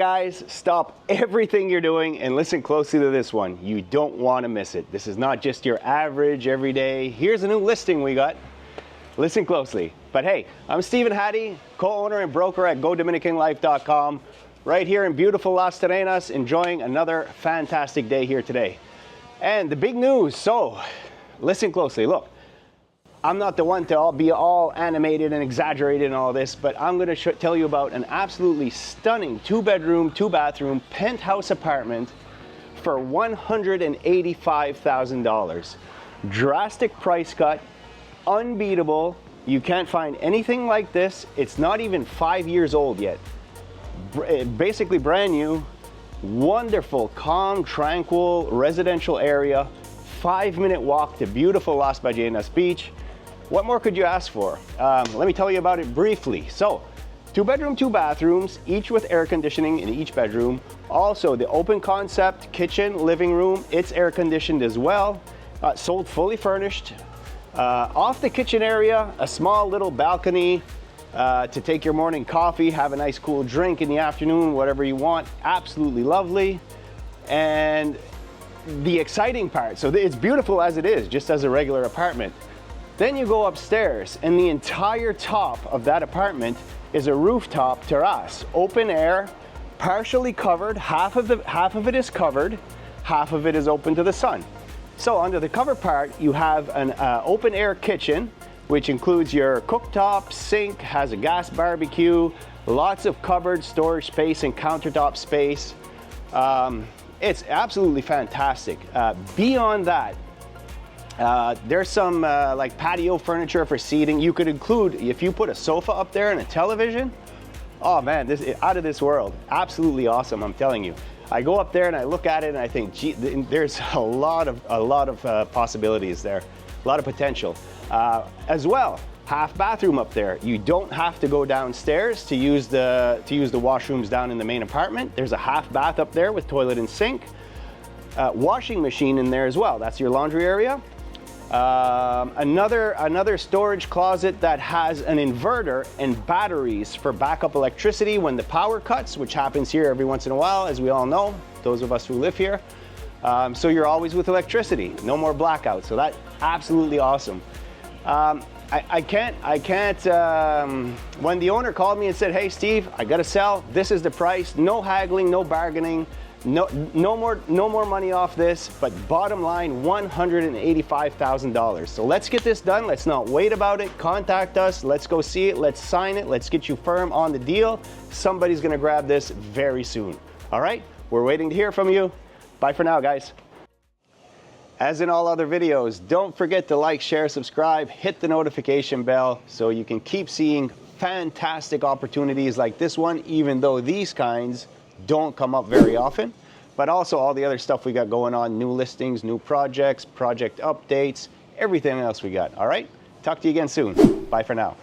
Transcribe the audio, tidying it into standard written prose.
guys, stop everything you're doing and listen closely to this one. You don't want to miss it. This is not just your average everyday. Here's a new listing we got. Listen closely. But hey, I'm Stephen Hattie, co-owner and broker at GoDominicanLife.com, right here in beautiful Las Terrenas, enjoying another fantastic day here today. And the big news, so listen closely. Look, I'm not the one to be all animated and exaggerated and all this, but I'm going to tell you about an absolutely stunning 2-bedroom, 2-bathroom penthouse apartment for $185,000. Drastic price cut, unbeatable. You can't find anything like this. It's not even 5 years old yet. Basically brand new, wonderful, calm, tranquil residential area, 5-minute walk to beautiful Las Ballenas Beach. What more could you ask for? Let me tell you about it briefly. So, 2-bedroom, 2 bathrooms, each with air conditioning in each bedroom. Also, the open concept kitchen, living room, it's air conditioned as well. Sold fully furnished. Off the kitchen area, a small little balcony to take your morning coffee, have a nice cool drink in the afternoon, whatever you want. Absolutely lovely. And the exciting part, so it's beautiful as it is, just as a regular apartment. Then you go upstairs, and the entire top of that apartment is a rooftop terrace, open air, partially covered. Half of it is covered, half of it is open to the sun. So under the cover part, you have an open air kitchen, which includes your cooktop, sink, has a gas barbecue, lots of cupboard storage space and countertop space. It's absolutely fantastic. Beyond that, there's some like patio furniture for seating. You could include, if you put a sofa up there and a television, oh man, this is out of this world. Absolutely awesome, I'm telling you. I go up there and I look at it and I think, gee, there's a lot of possibilities there, a lot of potential. As well, half bathroom up there. You don't have to go downstairs to use the washrooms down in the main apartment. There's a half bath up there with toilet and sink. Washing machine in there as well. That's your laundry area. Another storage closet that has an inverter and batteries for backup electricity when the power cuts, which happens here every once in a while, as we all know, those of us who live here. So you're always with electricity, no more blackouts. So that's absolutely awesome. I can't, when the owner called me and said, hey Steve, I gotta sell, this is the price, no haggling, no bargaining, no more money off this, but bottom line, $185,000. So let's get this done. Let's not wait about it. Contact us. Let's go see it. Let's sign it. Let's get you firm on the deal. Somebody's going to grab this very soon. All right? We're waiting to hear from you. Bye for now, guys. As in all other videos, don't forget to like, share, subscribe, hit the notification bell so you can keep seeing fantastic opportunities like this one, even though these kinds don't come up very often, but also all the other stuff we got going on, new listings, new projects, project updates, everything else we got. All right, talk to you again soon. Bye for now.